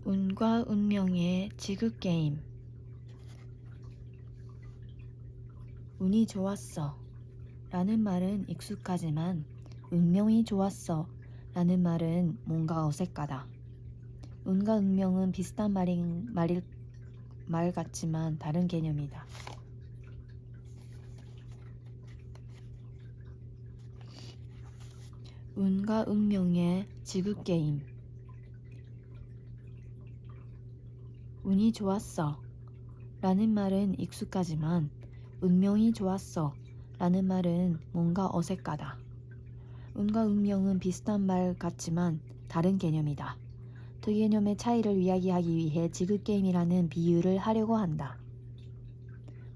운과 운명의 지극게임. 운이 좋았어 라는 말은 익숙하지만 운명이 좋았어 라는 말은 뭔가 어색하다. 운과 운명은 비슷한 말 같지만 다른 개념이다. 운과 운명의 지극게임. 운이 좋았어 라는 말은 익숙하지만 운명이 좋았어 라는 말은 뭔가 어색하다. 운과 운명은 비슷한 말 같지만 다른 개념이다. 두 개념의 차이를 이야기하기 위해 지구게임이라는 비유를 하려고 한다.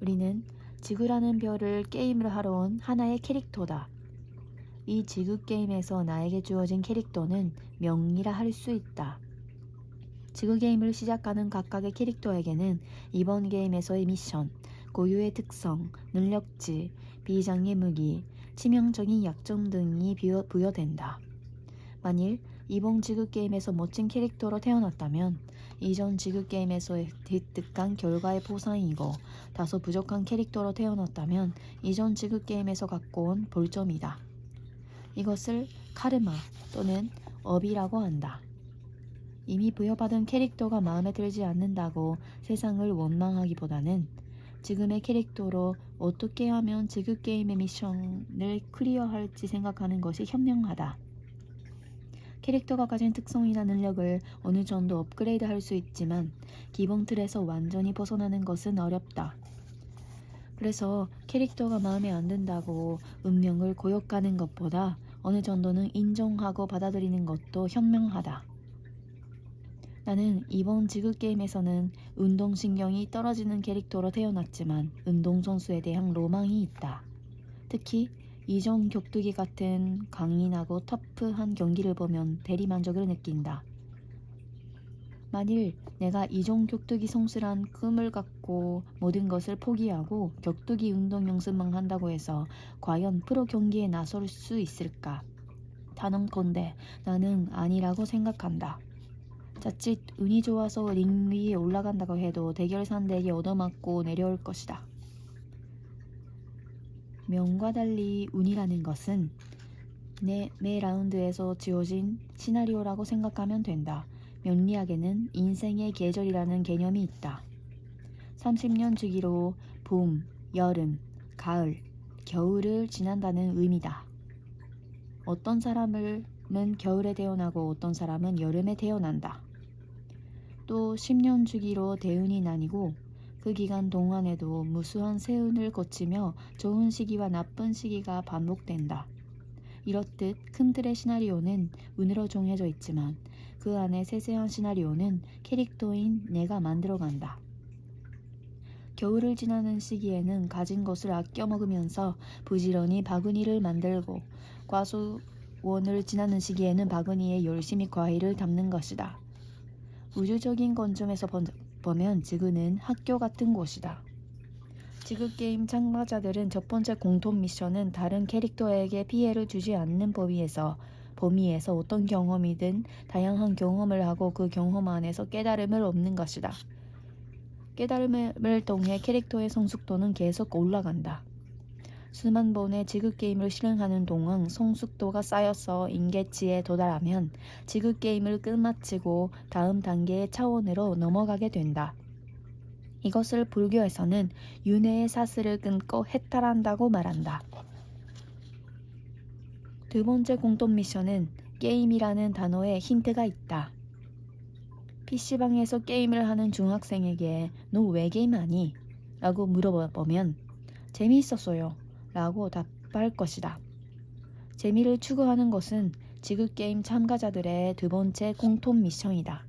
우리는 지구라는 별을 게임을 하러 온 하나의 캐릭터다. 이 지구게임에서 나에게 주어진 캐릭터는 명이라 할 수 있다. 지구게임을 시작하는 각각의 캐릭터에게는 이번 게임에서의 미션, 고유의 특성, 능력치, 비장의 무기, 치명적인 약점 등이 부여된다. 만일 이번 지구게임에서 멋진 캐릭터로 태어났다면 이전 지구게임에서 획득한 결과의 보상이고, 다소 부족한 캐릭터로 태어났다면 이전 지구게임에서 갖고 온 벌점이다. 이것을 카르마 또는 업이라고 한다. 이미 부여받은 캐릭터가 마음에 들지 않는다고 세상을 원망하기보다는 지금의 캐릭터로 어떻게 하면 지구게임의 미션을 클리어할지 생각하는 것이 현명하다. 캐릭터가 가진 특성이나 능력을 어느 정도 업그레이드 할 수 있지만 기본 틀에서 완전히 벗어나는 것은 어렵다. 그래서 캐릭터가 마음에 안 든다고 운명을 고역하는 것보다 어느 정도는 인정하고 받아들이는 것도 현명하다. 나는 이번 지구게임에서는 운동신경이 떨어지는 캐릭터로 태어났지만 운동선수에 대한 로망이 있다. 특히 이전 격투기 같은 강인하고 터프한 경기를 보면 대리만족을 느낀다. 만일 내가 이전 격투기 선수란 꿈을 갖고 모든 것을 포기하고 격투기 운동 연습만 한다고 해서 과연 프로 경기에 나설 수 있을까? 단언컨대 나는 아니라고 생각한다. 자칫 운이 좋아서 링 위에 올라간다고 해도 대결 상대에게 얻어맞고 내려올 것이다. 명과 달리 운이라는 것은 매 라운드에서 지어진 시나리오라고 생각하면 된다. 명리학에는 인생의 계절이라는 개념이 있다. 30년 주기로 봄, 여름, 가을, 겨울을 지난다는 의미다. 어떤 사람은 겨울에 태어나고 어떤 사람은 여름에 태어난다. 또 10년 주기로 대운이 나뉘고 그 기간 동안에도 무수한 세운을 거치며 좋은 시기와 나쁜 시기가 반복된다. 이렇듯 큰 틀의 시나리오는 운으로 정해져 있지만 그 안에 세세한 시나리오는 캐릭터인 내가 만들어간다. 겨울을 지나는 시기에는 가진 것을 아껴 먹으면서 부지런히 바구니를 만들고, 과수원을 지나는 시기에는 바구니에 열심히 과일을 담는 것이다. 우주적인 관점에서 보면 지구는 학교 같은 곳이다. 지구게임 참가자들은 첫 번째 공통 미션은 다른 캐릭터에게 피해를 주지 않는 범위에서 어떤 경험이든 다양한 경험을 하고 그 경험 안에서 깨달음을 얻는 것이다. 깨달음을 통해 캐릭터의 성숙도는 계속 올라간다. 수만 번의 지구게임을 실행하는 동안 성숙도가 쌓여서 임계치에 도달하면 지구게임을 끝마치고 다음 단계의 차원으로 넘어가게 된다. 이것을 불교에서는 윤회의 사슬을 끊고 해탈한다고 말한다. 두 번째 공통 미션은 게임이라는 단어에 힌트가 있다. PC방에서 게임을 하는 중학생에게 너 왜 게임하니? 라고 물어보면 재미있었어요 라고 답할 것이다. 재미를 추구하는 것은 지구게임 참가자들의 두 번째 공통 미션이다.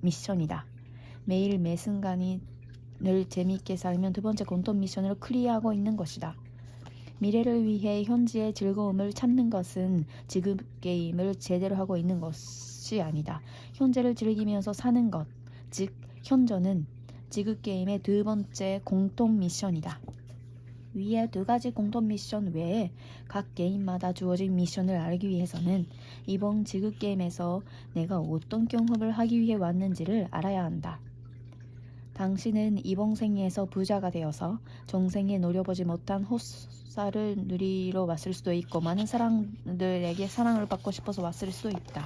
매일 매 순간이 늘 재미있게 살면 두 번째 공통 미션을 클리어하고 있는 것이다. 미래를 위해 현재의 즐거움을 찾는 것은 지구게임을 제대로 하고 있는 것이 아니다. 현재를 즐기면서 사는 것, 즉 현저는 지구게임의 두 번째 공통 미션이다. 위에 두 가지 공통 미션 외에 각 게임마다 주어진 미션을 알기 위해서는 이번 지구 게임에서 내가 어떤 경험을 하기 위해 왔는지를 알아야 한다. 당신은 이번 생에서 부자가 되어서 정생에 노려보지 못한 헛살을 누리러 왔을 수도 있고 많은 사람들에게 사랑을 받고 싶어서 왔을 수도 있다.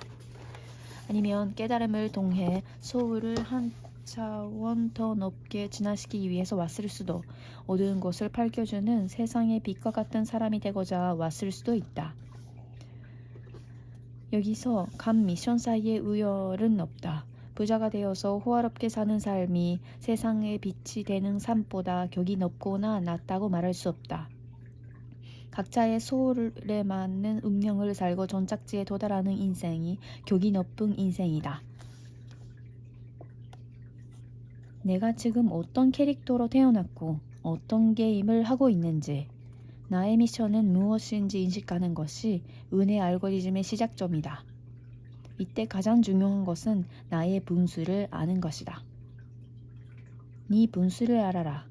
아니면 깨달음을 통해 소울을 한 차원 더 높게 진화시키기 위해서 왔을 수도, 어두운 것을 밝혀주는 세상의 빛과 같은 사람이 되고자 왔을 수도 있다. 여기서 각 미션 사이에 우열은 없다. 부자가 되어서 호화롭게 사는 삶이 세상의 빛이 되는 삶보다 격이 높거나 낮다고 말할 수 없다. 각자의 소울에 맞는 운명을 살고 종착지에 도달하는 인생이 격이 높은 인생이다. 내가 지금 어떤 캐릭터로 태어났고 어떤 게임을 하고 있는지, 나의 미션은 무엇인지 인식하는 것이 은혜 알고리즘의 시작점이다. 이때 가장 중요한 것은 나의 분수를 아는 것이다. 네 분수를 알아라.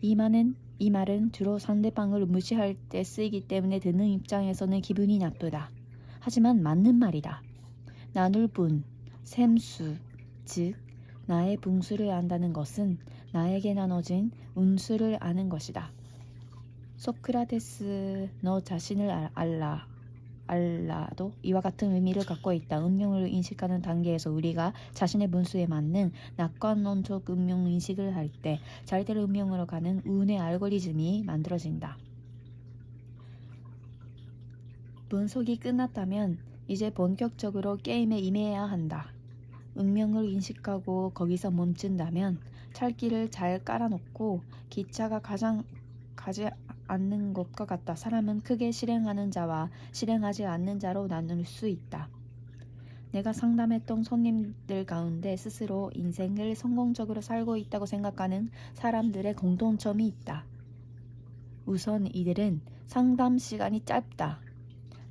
이 말은 주로 상대방을 무시할 때 쓰이기 때문에 듣는 입장에서는 기분이 나쁘다. 하지만 맞는 말이다. 나눌 분, 셈수, 즉 나의 분수를 안다는 것은 나에게 나눠진 운수를 아는 것이다. 소크라테스, 너 자신을 알라도 이와 같은 의미를 갖고 있다. 운명을 인식하는 단계에서 우리가 자신의 분수에 맞는 낙관론적 운명 인식을 할 때 잘될 운명으로 가는 운의 알고리즘이 만들어진다. 분석이 끝났다면 이제 본격적으로 게임에 임해야 한다. 운명을 인식하고 거기서 멈춘다면 찰길을 잘 깔아놓고 기차가 가지 않는 것과 같다. 사람은 크게 실행하는 자와 실행하지 않는 자로 나눌 수 있다. 내가 상담했던 손님들 가운데 스스로 인생을 성공적으로 살고 있다고 생각하는 사람들의 공통점이 있다. 우선 이들은 상담 시간이 짧다.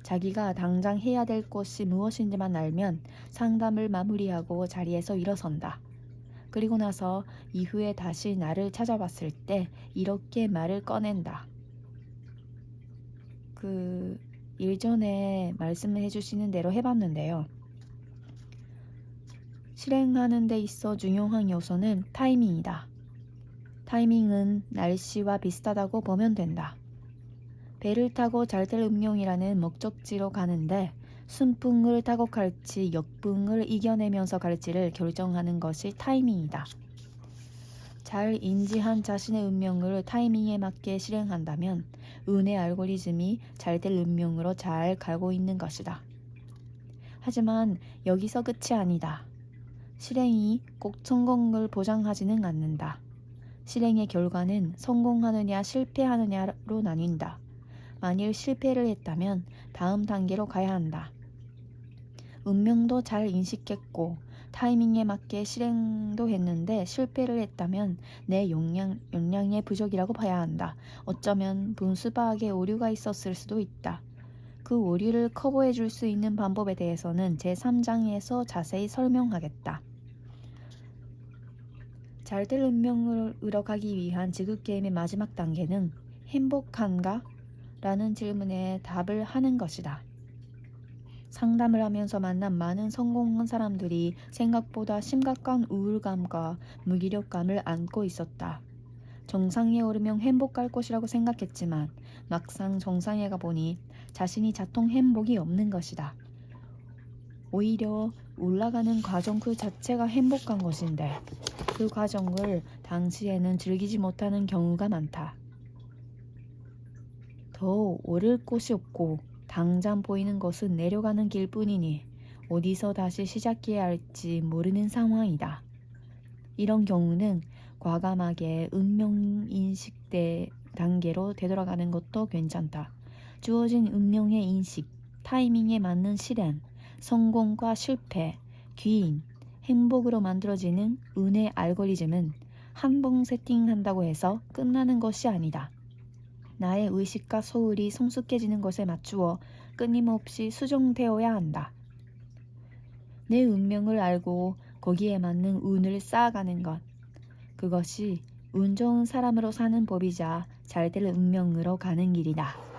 자기가 당장 해야 될 것이 무엇인지만 알면 상담을 마무리하고 자리에서 일어선다. 그리고 나서 이후에 다시 나를 찾아왔을 때 이렇게 말을 꺼낸다. 일전에 말씀해 주시는 대로 해봤는데요. 실행하는 데 있어 중요한 요소는 타이밍이다. 타이밍은 날씨와 비슷하다고 보면 된다. 배를 타고 잘될 운명이라는 목적지로 가는데 순풍을 타고 갈지 역풍을 이겨내면서 갈지를 결정하는 것이 타이밍이다. 잘 인지한 자신의 운명을 타이밍에 맞게 실행한다면 운의 알고리즘이 잘될 운명으로 잘 가고 있는 것이다. 하지만 여기서 끝이 아니다. 실행이 꼭 성공을 보장하지는 않는다. 실행의 결과는 성공하느냐 실패하느냐로 나뉜다. 만일 실패를 했다면 다음 단계로 가야 한다. 운명도 잘 인식했고 타이밍에 맞게 실행도 했는데 실패를 했다면 내 역량의 부족이라고 봐야 한다. 어쩌면 분수 파악에 오류가 있었을 수도 있다. 그 오류를 커버해 줄 수 있는 방법에 대해서는 제3장에서 자세히 설명하겠다. 잘될 운명을 이뤄가기 위한 지구게임의 마지막 단계는 행복한가? 라는 질문에 답을 하는 것이다. 상담을 하면서 만난 많은 성공한 사람들이 생각보다 심각한 우울감과 무기력감을 안고 있었다. 정상에 오르면 행복할 것이라고 생각했지만 막상 정상에 가보니 자신이 자통 행복이 없는 것이다. 오히려 올라가는 과정 그 자체가 행복한 것인데 그 과정을 당시에는 즐기지 못하는 경우가 많다. 더 오를 곳이 없고 당장 보이는 것은 내려가는 길뿐이니 어디서 다시 시작해야 할지 모르는 상황이다. 이런 경우는 과감하게 운명인식 단계로 되돌아가는 것도 괜찮다. 주어진 운명의 인식, 타이밍에 맞는 실행, 성공과 실패, 귀인, 행복으로 만들어지는 운의 알고리즘은 한 번 세팅한다고 해서 끝나는 것이 아니다. 나의 의식과 소울이 성숙해지는 것에 맞추어 끊임없이 수정되어야 한다. 내 운명을 알고 거기에 맞는 운을 쌓아가는 것. 그것이 운 좋은 사람으로 사는 법이자 잘 될 운명으로 가는 길이다.